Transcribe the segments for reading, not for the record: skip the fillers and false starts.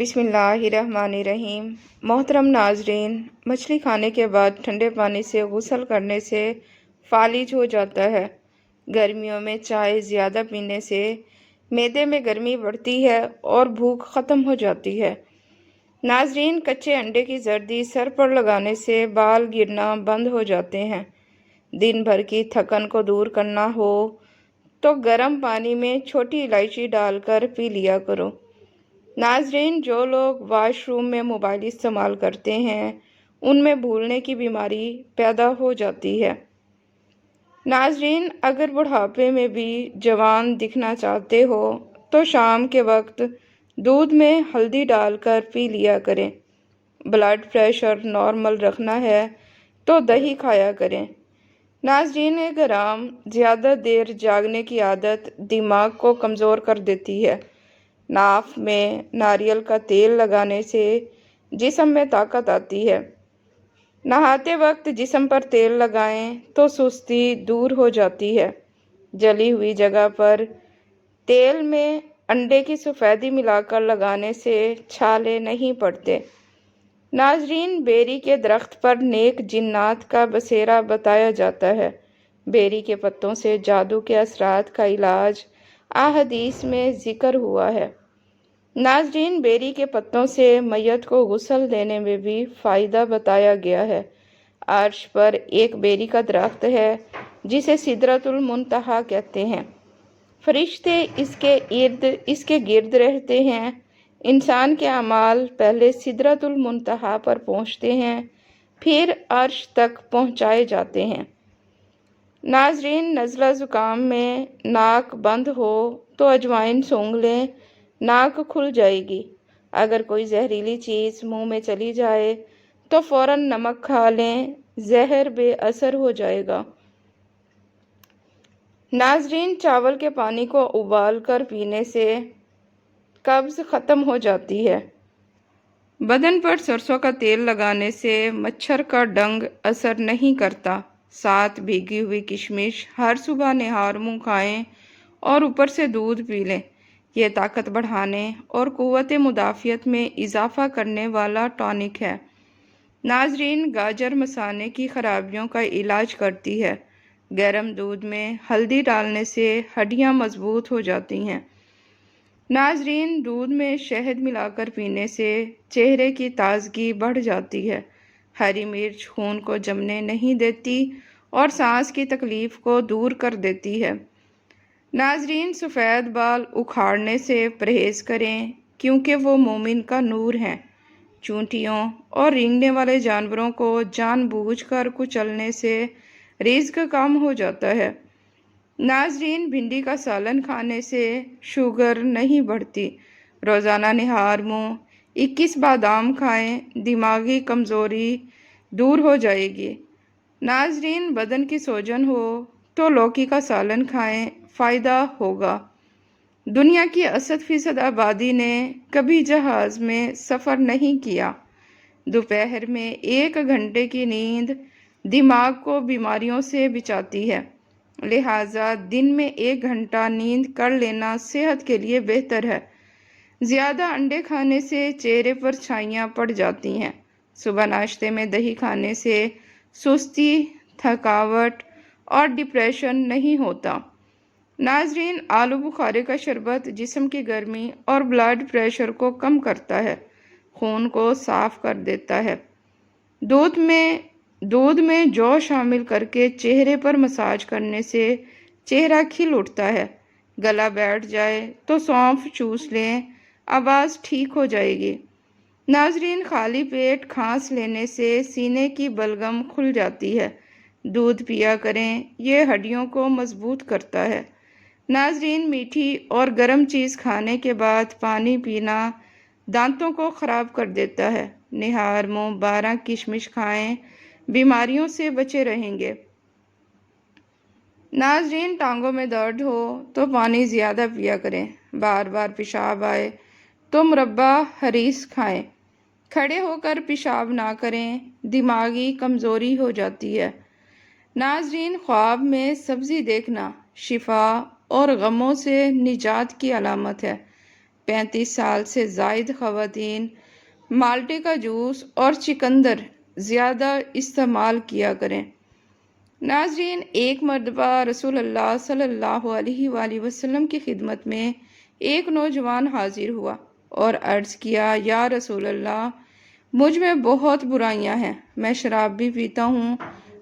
بسم اللہ الرحمن الرحیم۔ محترم ناظرین، مچھلی کھانے کے بعد ٹھنڈے پانی سے غسل کرنے سے فالج ہو جاتا ہے۔ گرمیوں میں چائے زیادہ پینے سے معدے میں گرمی بڑھتی ہے اور بھوک ختم ہو جاتی ہے۔ ناظرین، کچے انڈے کی زردی سر پر لگانے سے بال گرنا بند ہو جاتے ہیں۔ دن بھر کی تھکن کو دور کرنا ہو تو گرم پانی میں چھوٹی الائچی ڈال کر پی لیا کرو۔ ناظرین، جو لوگ واش روم میں موبائل استعمال کرتے ہیں ان میں بھولنے کی بیماری پیدا ہو جاتی ہے۔ ناظرین، اگر بڑھاپے میں بھی جوان دکھنا چاہتے ہو تو شام کے وقت دودھ میں ہلدی ڈال کر پی لیا کریں۔ بلڈ پریشر نارمل رکھنا ہے تو دہی کھایا کریں۔ ناظرین کرام، زیادہ دیر جاگنے کی عادت دماغ کو کمزور کر دیتی ہے۔ ناف میں ناریل کا تیل لگانے سے جسم میں طاقت آتی ہے۔ نہاتے وقت جسم پر تیل لگائیں تو سستی دور ہو جاتی ہے۔ جلی ہوئی جگہ پر تیل میں انڈے کی سفیدی ملا کر لگانے سے چھالے نہیں پڑتے۔ ناظرین، بیری کے درخت پر نیک جنات کا بسیرا بتایا جاتا ہے۔ بیری کے پتوں سے جادو کے اثرات کا علاج احادیث میں ذکر ہوا ہے۔ ناظرین، بیری کے پتوں سے میت کو غسل دینے میں بھی فائدہ بتایا گیا ہے۔ عرش پر ایک بیری کا درخت ہے جسے سدرۃ المنتہا کہتے ہیں۔ فرشتے اس کے گرد رہتے ہیں۔ انسان کے اعمال پہلے سدرۃ المنتہا پر پہنچتے ہیں، پھر عرش تک پہنچائے جاتے ہیں۔ ناظرین، نزلہ زکام میں ناک بند ہو تو اجوائن سونگھ لیں، ناک کھل جائے گی۔ اگر کوئی زہریلی چیز منہ میں چلی جائے تو فوراً نمک کھا لیں، زہر بے اثر ہو جائے گا۔ ناظرین، چاول کے پانی کو ابال کر پینے سے قبض ختم ہو جاتی ہے۔ بدن پر سرسوں کا تیل لگانے سے مچھر کا ڈنگ اثر نہیں کرتا۔ 7 بھیگی ہوئی کشمش ہر صبح نہار منہ کھائیں اور اوپر سے دودھ پی لیں۔ یہ طاقت بڑھانے اور قوت مدافعت میں اضافہ کرنے والا ٹانک ہے۔ ناظرین، گاجر مثانے کی خرابیوں کا علاج کرتی ہے۔ گرم دودھ میں ہلدی ڈالنے سے ہڈیاں مضبوط ہو جاتی ہیں۔ ناظرین، دودھ میں شہد ملا کر پینے سے چہرے کی تازگی بڑھ جاتی ہے۔ ہری مرچ خون کو جمنے نہیں دیتی اور سانس کی تکلیف کو دور کر دیتی ہے۔ ناظرین، سفید بال اکھاڑنے سے پرہیز کریں کیونکہ وہ مومن کا نور ہیں۔ چونٹیوں اور رینگنے والے جانوروں کو جان بوجھ کر کچلنے سے رزق کم ہو جاتا ہے۔ ناظرین، بھنڈی کا سالن کھانے سے شوگر نہیں بڑھتی۔ روزانہ نہار منہ 21 بادام کھائیں، دماغی کمزوری دور ہو جائے گی۔ ناظرین، بدن کی سوجن ہو تو لوکی کا سالن کھائیں، فائدہ ہوگا۔ دنیا کی 80% آبادی نے کبھی جہاز میں سفر نہیں کیا۔ دوپہر میں 1 گھنٹے کی نیند دماغ کو بیماریوں سے بچاتی ہے، لہٰذا دن میں 1 گھنٹہ نیند کر لینا صحت کے لیے بہتر ہے۔ زیادہ انڈے کھانے سے چہرے پر چھائیاں پڑ جاتی ہیں۔ صبح ناشتے میں دہی کھانے سے سستی، تھکاوٹ اور ڈپریشن نہیں ہوتا۔ ناظرین، آلو بخارے کا شربت جسم کی گرمی اور بلڈ پریشر کو کم کرتا ہے، خون کو صاف کر دیتا ہے۔ دودھ میں جو شامل کر کے چہرے پر مساج کرنے سے چہرہ کھل اٹھتا ہے۔ گلا بیٹھ جائے تو سونف چوس لیں، آواز ٹھیک ہو جائے گی۔ ناظرین، خالی پیٹ کھانس لینے سے سینے کی بلغم کھل جاتی ہے، دودھ پیا کریں، یہ ہڈیوں کو مضبوط کرتا ہے۔ ناظرین، میٹھی اور گرم چیز کھانے کے بعد پانی پینا دانتوں کو خراب کر دیتا ہے۔ نہار منہ 12 کشمش کھائیں، بیماریوں سے بچے رہیں گے۔ ناظرین، ٹانگوں میں درد ہو تو پانی زیادہ پیا کریں۔ بار بار پیشاب آئے تو مربع ہریس کھائیں۔ کھڑے ہو کر پیشاب نہ کریں، دماغی کمزوری ہو جاتی ہے۔ ناظرین، خواب میں سبزی دیکھنا شفا اور غموں سے نجات کی علامت ہے۔ 35 سال سے زائد خواتین مالٹے کا جوس اور چکندر زیادہ استعمال کیا کریں۔ ناظرین، ایک مرتبہ رسول اللہ صلی اللہ علیہ وآلہ وسلم کی خدمت میں ایک نوجوان حاضر ہوا اور عرض کیا، یا رسول اللہ، مجھ میں بہت برائیاں ہیں، میں شراب بھی پیتا ہوں،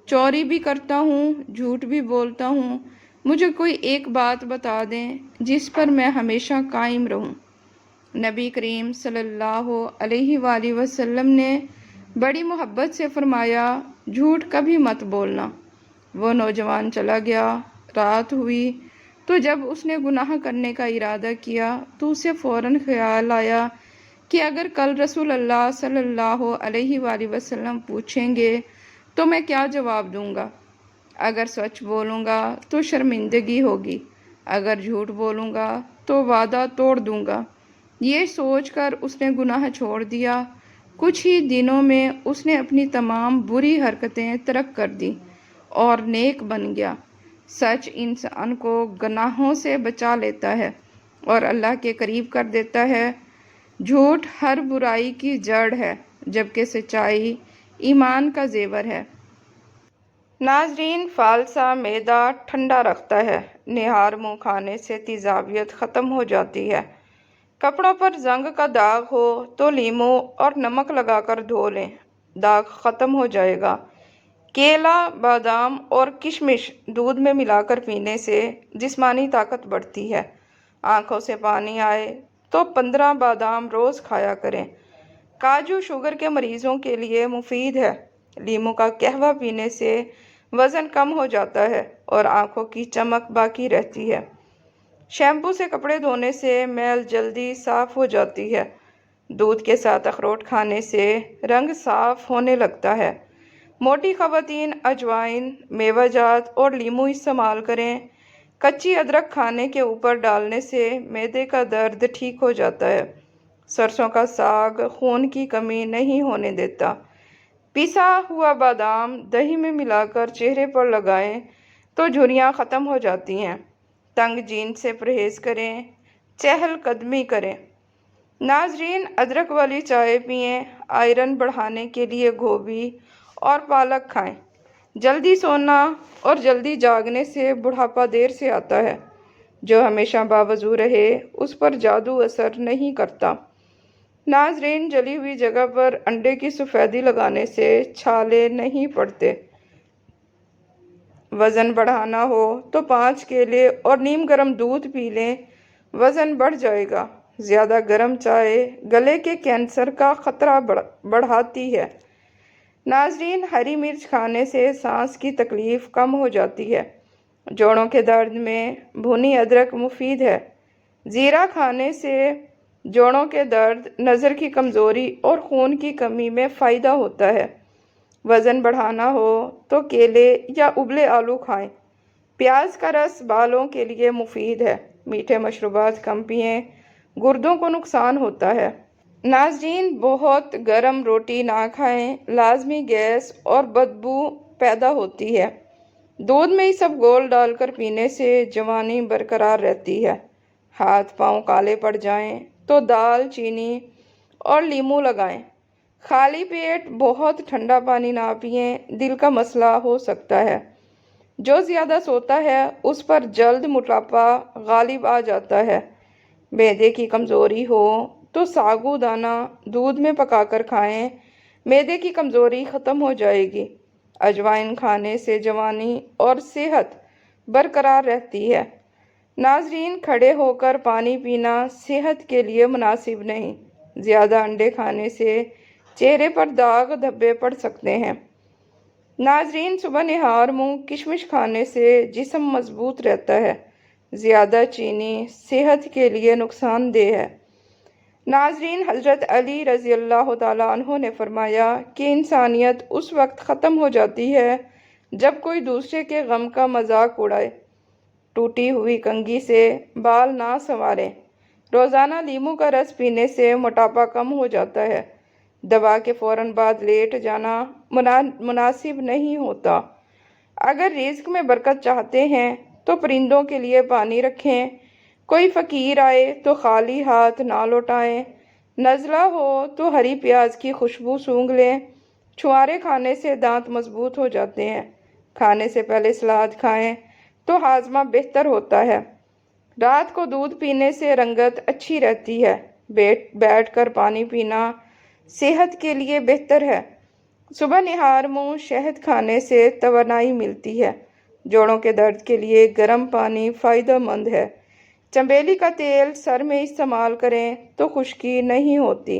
چوری بھی کرتا ہوں، جھوٹ بھی بولتا ہوں، مجھے کوئی ایک بات بتا دیں جس پر میں ہمیشہ قائم رہوں۔ نبی کریم صلی اللہ علیہ وآلہ وسلم نے بڑی محبت سے فرمایا، جھوٹ کبھی مت بولنا۔ وہ نوجوان چلا گیا۔ رات ہوئی تو جب اس نے گناہ کرنے کا ارادہ کیا تو اسے فوراً خیال آیا کہ اگر کل رسول اللہ صلی اللہ علیہ وآلہ وسلم پوچھیں گے تو میں کیا جواب دوں گا؟ اگر سچ بولوں گا تو شرمندگی ہوگی، اگر جھوٹ بولوں گا تو وعدہ توڑ دوں گا۔ یہ سوچ کر اس نے گناہ چھوڑ دیا۔ کچھ ہی دنوں میں اس نے اپنی تمام بری حرکتیں ترک کر دیں اور نیک بن گیا۔ سچ انسان کو گناہوں سے بچا لیتا ہے اور اللہ کے قریب کر دیتا ہے۔ جھوٹ ہر برائی کی جڑ ہے، جبکہ سچائی ایمان کا زیور ہے۔ ناظرین، فالسا معدہ ٹھنڈا رکھتا ہے۔ نہار منہ کھانے سے تیزابیت ختم ہو جاتی ہے۔ کپڑوں پر زنگ کا داغ ہو تو لیموں اور نمک لگا کر دھو لیں، داغ ختم ہو جائے گا۔ کیلا، بادام اور کشمش دودھ میں ملا کر پینے سے جسمانی طاقت بڑھتی ہے۔ آنکھوں سے پانی آئے تو 15 بادام روز کھایا کریں۔ کاجو شوگر کے مریضوں کے لیے مفید ہے۔ لیموں کا قہوہ پینے سے وزن کم ہو جاتا ہے اور آنکھوں کی چمک باقی رہتی ہے۔ شیمپو سے کپڑے دھونے سے میل جلدی صاف ہو جاتی ہے۔ دودھ کے ساتھ اخروٹ کھانے سے رنگ صاف ہونے لگتا ہے۔ موٹی خواتین اجوائن، میوہ جات اور لیموں استعمال کریں۔ کچی ادرک کھانے کے اوپر ڈالنے سے معدے کا درد ٹھیک ہو جاتا ہے۔ سرسوں کا ساگ خون کی کمی نہیں ہونے دیتا۔ پسا ہوا بادام دہی میں ملا کر چہرے پر لگائیں تو جھریاں ختم ہو جاتی ہیں۔ تنگ جین سے پرہیز کریں، چہل قدمی کریں۔ ناظرین، ادرک والی چائے پئیں۔ آئرن بڑھانے کے لیے گوبھی اور پالک کھائیں۔ جلدی سونا اور جلدی جاگنے سے بڑھاپا دیر سے آتا ہے۔ جو ہمیشہ باوضو رہے اس پر جادو اثر نہیں کرتا۔ ناظرین، جلی ہوئی جگہ پر انڈے کی سفیدی لگانے سے چھالے نہیں پڑتے۔ وزن بڑھانا ہو تو 5 کیلے اور نیم گرم دودھ پی لیں، وزن بڑھ جائے گا۔ زیادہ گرم چائے گلے کے کینسر کا خطرہ بڑھاتی ہے۔ ناظرین، ہری مرچ کھانے سے سانس کی تکلیف کم ہو جاتی ہے۔ جوڑوں کے درد میں بھنی ادرک مفید ہے۔ زیرہ کھانے سے جوڑوں کے درد، نظر کی کمزوری اور خون کی کمی میں فائدہ ہوتا ہے۔ وزن بڑھانا ہو تو کیلے یا ابلے آلو کھائیں۔ پیاز کا رس بالوں کے لیے مفید ہے۔ میٹھے مشروبات کم پئیں، گردوں کو نقصان ہوتا ہے۔ ناظرین، بہت گرم روٹی نہ کھائیں، لازمی گیس اور بدبو پیدا ہوتی ہے۔ دودھ میں اسبگول ڈال کر پینے سے جوانی برقرار رہتی ہے۔ ہاتھ پاؤں کالے پڑ جائیں تو دال چینی اور لیموں لگائیں۔ خالی پیٹ بہت ٹھنڈا پانی نہ پئیں، دل کا مسئلہ ہو سکتا ہے۔ جو زیادہ سوتا ہے اس پر جلد موٹاپا غالب آ جاتا ہے۔ معدے کی کمزوری ہو تو ساگو دانہ دودھ میں پکا کر کھائیں، معدے کی کمزوری ختم ہو جائے گی۔ اجوائن کھانے سے جوانی اور صحت برقرار رہتی ہے۔ ناظرین، کھڑے ہو کر پانی پینا صحت کے لیے مناسب نہیں۔ زیادہ انڈے کھانے سے چہرے پر داغ دھبے پڑ سکتے ہیں۔ ناظرین، صبح نہار منہ کشمش کھانے سے جسم مضبوط رہتا ہے۔ زیادہ چینی صحت کے لیے نقصان دہ ہے۔ ناظرین، حضرت علی رضی اللہ تعالیٰ عنہ نے فرمایا کہ انسانیت اس وقت ختم ہو جاتی ہے جب کوئی دوسرے کے غم کا مذاق اڑائے۔ ٹوٹی ہوئی کنگھی سے بال نہ سنواریں۔ روزانہ لیموں کا رس پینے سے موٹاپا کم ہو جاتا ہے۔ دوا کے فوراً بعد لیٹ جانا مناسب نہیں ہوتا۔ اگر رزق میں برکت چاہتے ہیں تو پرندوں کے لیے پانی رکھیں۔ کوئی فقیر آئے تو خالی ہاتھ نہ لوٹائیں، نزلہ ہو تو ہری پیاز کی خوشبو سونگھ لیں۔ چھوارے کھانے سے دانت مضبوط ہو جاتے ہیں۔ کھانے سے پہلے سلاد کھائیں تو ہاضمہ بہتر ہوتا ہے۔ رات کو دودھ پینے سے رنگت اچھی رہتی ہے۔ بیٹھ کر پانی پینا صحت کے لیے بہتر ہے۔ صبح نہار منہ شہد کھانے سے توانائی ملتی ہے۔ جوڑوں کے درد کے لیے گرم پانی فائدہ مند ہے۔ چنبیلی کا تیل سر میں استعمال کریں تو خشکی نہیں ہوتی۔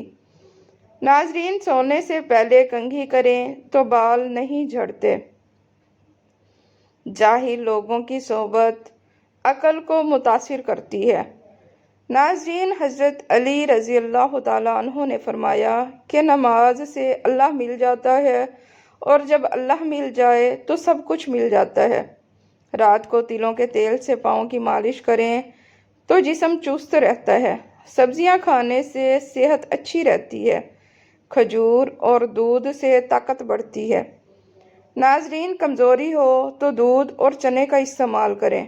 ناظرین، سونے سے پہلے کنگھی کریں تو بال نہیں جھڑتے۔ جاہل لوگوں کی صحبت عقل کو متاثر کرتی ہے۔ ناظرین، حضرت علی رضی اللہ تعالیٰ عنہ نے فرمایا کہ نماز سے اللہ مل جاتا ہے، اور جب اللہ مل جائے تو سب کچھ مل جاتا ہے۔ رات کو تلوں کے تیل سے پاؤں کی مالش کریں تو جسم چست رہتا ہے۔ سبزیاں کھانے سے صحت اچھی رہتی ہے۔ کھجور اور دودھ سے طاقت بڑھتی ہے۔ ناظرین، کمزوری ہو تو دودھ اور چنے کا استعمال کریں۔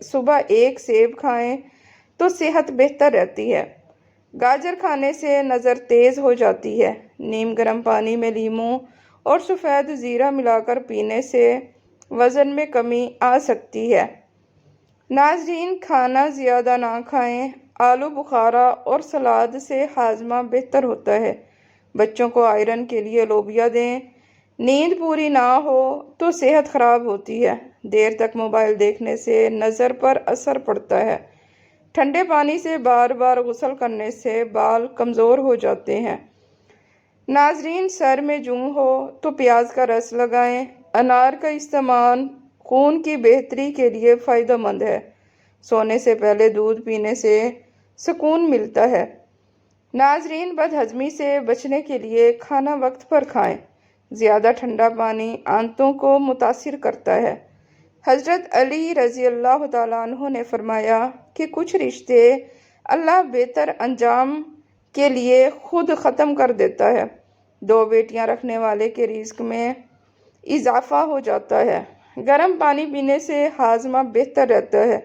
صبح ایک سیب کھائیں تو صحت بہتر رہتی ہے۔ گاجر کھانے سے نظر تیز ہو جاتی ہے۔ نیم گرم پانی میں لیموں اور سفید زیرہ ملا کر پینے سے وزن میں کمی آ سکتی ہے۔ ناظرین، کھانا زیادہ نہ کھائیں۔ آلو بخارا اور سلاد سے ہاضمہ بہتر ہوتا ہے۔ بچوں کو آئرن کے لیے لوبیا دیں۔ نیند پوری نہ ہو تو صحت خراب ہوتی ہے۔ دیر تک موبائل دیکھنے سے نظر پر اثر پڑتا ہے۔ ٹھنڈے پانی سے بار بار غسل کرنے سے بال کمزور ہو جاتے ہیں۔ ناظرین، سر میں جوں ہو تو پیاز کا رس لگائیں۔ انار کا استعمال خون کی بہتری کے لیے فائدہ مند ہے۔ سونے سے پہلے دودھ پینے سے سکون ملتا ہے۔ ناظرین، بد ہضمی سے بچنے کے لیے کھانا وقت پر کھائیں۔ زیادہ ٹھنڈا پانی آنتوں کو متاثر کرتا ہے۔ حضرت علی رضی اللہ تعالیٰ عنہ نے فرمایا کہ کچھ رشتے اللہ بہتر انجام کے لیے خود ختم کر دیتا ہے۔ 2 بیٹیاں رکھنے والے کے رزق میں اضافہ ہو جاتا ہے۔ گرم پانی پینے سے ہاضمہ بہتر رہتا ہے۔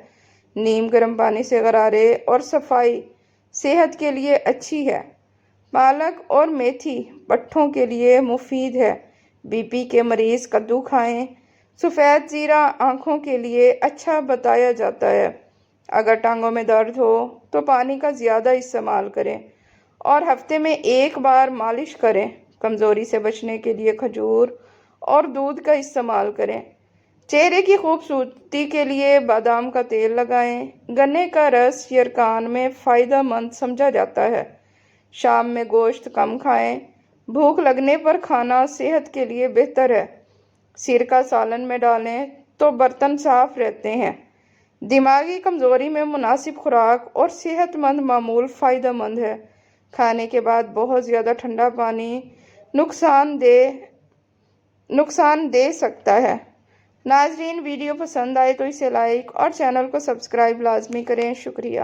نیم گرم پانی سے غرارے اور صفائی صحت کے لیے اچھی ہے۔ پالک اور میتھی پٹھوں کے لیے مفید ہے۔ بی پی کے مریض کدو کھائیں۔ سفید زیرہ آنکھوں کے لیے اچھا بتایا جاتا ہے۔ اگر ٹانگوں میں درد ہو تو پانی کا زیادہ استعمال کریں اور ہفتے میں 1 بار مالش کریں۔ کمزوری سے بچنے کے لیے کھجور اور دودھ کا استعمال کریں۔ چہرے کی خوبصورتی کے لیے بادام کا تیل لگائیں۔ گنے کا رس یرقان میں فائدہ مند سمجھا جاتا ہے۔ شام میں گوشت کم کھائیں۔ بھوک لگنے پر کھانا صحت کے لیے بہتر ہے۔ سرکہ سالن میں ڈالیں تو برتن صاف رہتے ہیں۔ دماغی کمزوری میں مناسب خوراک اور صحت مند معمول فائدہ مند ہے۔ کھانے کے بعد بہت زیادہ ٹھنڈا پانی نقصان دے سکتا ہے۔ ناظرین، ویڈیو پسند آئے تو اسے لائک اور چینل کو سبسکرائب لازمی کریں۔ شکریہ۔